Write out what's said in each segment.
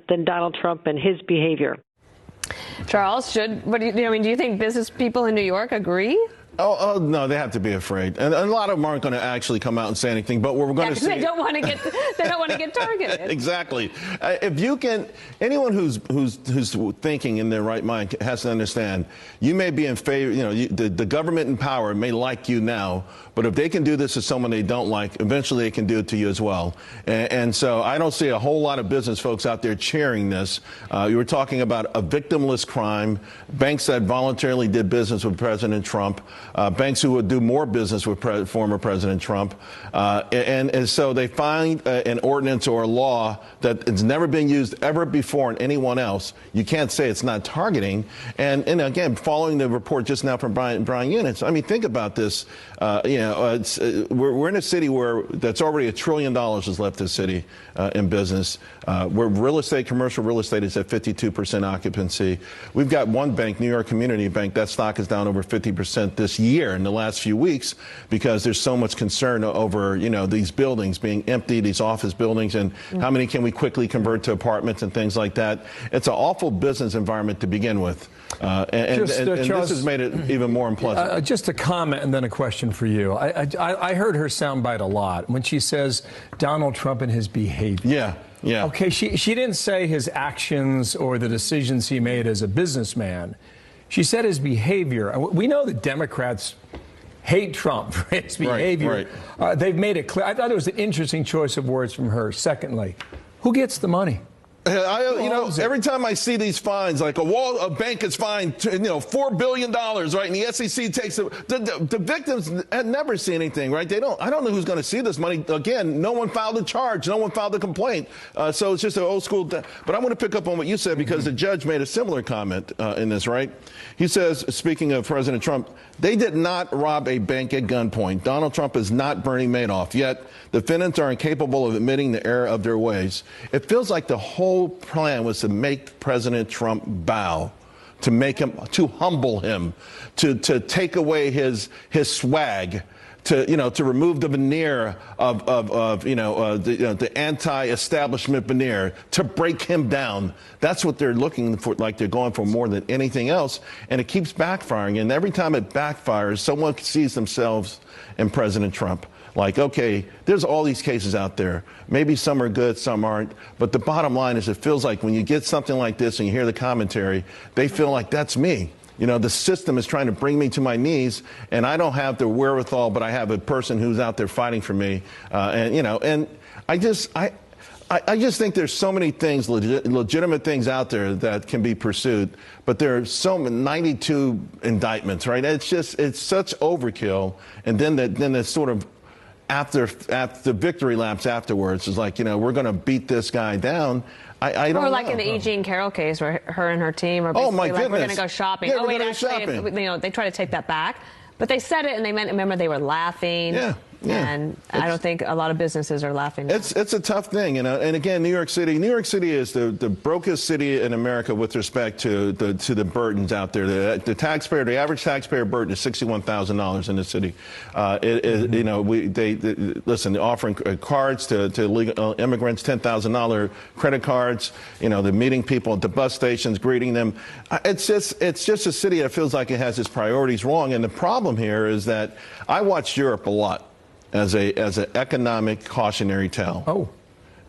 than Donald Trump and his behavior. Charles, do you think business people in New York agree? Oh no, they have to be afraid, and a lot of them aren't going to actually come out and say anything. But we're going to see. They don't want to get targeted. Exactly. If you can, anyone who's thinking in their right mind has to understand. You may be in favor. The government in power may like you now, but if they can do this to someone they don't like, eventually they can do it to you as well. And so I don't see a whole lot of business folks out there cheering this. You were talking about a victimless crime, banks that voluntarily did business with President Trump. Banks who would do more business with former President Trump. And so they find an ordinance or a law that has never been used ever before in anyone else. You can't say it's not targeting. And again, following the report just now from Brian Eunice, I mean, think about this. We're in a city where that's already $1 trillion has left the city in business. Where commercial real estate is at 52% occupancy. We've got one bank, New York Community Bank, that stock is down over 50% this year in the last few weeks because there's so much concern over, these buildings being empty, these office buildings, and how many can we quickly convert to apartments and things like that. It's an awful business environment to begin with. And Charles, this has made it even more unpleasant. Just a comment and then a question for you. I heard her soundbite a lot when she says Donald Trump and his behavior. Yeah. Okay, she didn't say his actions or the decisions he made as a businessman. She said his behavior. We know that Democrats hate Trump for his behavior. Right. They've made it clear. I thought it was an interesting choice of words from her. Secondly, who gets the money? Every time I see these fines, like a bank is fined, $4 billion, right? And the SEC takes the victims had never seen anything, right? I don't know who's going to see this money. Again, no one filed a charge. No one filed a complaint. So it's just an old school. But I want to pick up on what you said because the judge made a similar comment in this, right? He says, speaking of President Trump, they did not rob a bank at gunpoint. Donald Trump is not Bernie Madoff. Yet defendants are incapable of admitting the error of their ways. It feels like the whole plan was to make President Trump bow, to humble him, to take away his swag, to remove the veneer of the anti-establishment veneer, to break him down. That's what they're looking for, like they're going for more than anything else. And it keeps backfiring. And every time it backfires, someone sees themselves in President Trump. Like, okay, there's all these cases out there. Maybe some are good, some aren't. But the bottom line is it feels like when you get something like this and you hear the commentary, they feel like that's me. The system is trying to bring me to my knees, and I don't have the wherewithal, but I have a person who's out there fighting for me. And I just think there's so many things, legitimate things out there that can be pursued, but there are so many, 92 indictments, right? It's such overkill. And then the sort of after the victory laps afterwards is like, we're going to beat this guy down. I don't know. Or like in the E. Jean Carroll case where her and her team are basically like, we're going to go shopping. Yeah, they try to take that back. But they said it and they meant, remember, they were laughing. Yeah. And I don't think a lot of businesses are laughing now. It's a tough thing, And again, New York City is the brokest city in America with respect to the burdens out there. The average taxpayer burden is $61,000 in the city. They're offering cards to illegal immigrants, $10,000 credit cards. They're meeting people at the bus stations, greeting them. It's just a city that feels like it has its priorities wrong. And the problem here is that I watch Europe a lot as an economic cautionary tale. Oh.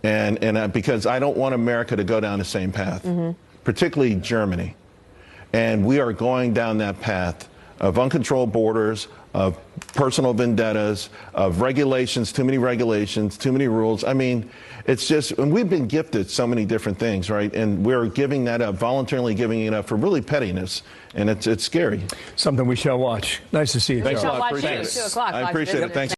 And because I don't want America to go down the same path, particularly Germany. And we are going down that path of uncontrolled borders, of personal vendettas, of regulations, too many rules. I mean, it's just, and we've been gifted so many different things, right? And we're giving that up, voluntarily giving it up for really pettiness. And it's scary. Something we shall watch. Nice to see you, Charles. We shall watch you at 2 o'clock. I appreciate it. Thanks.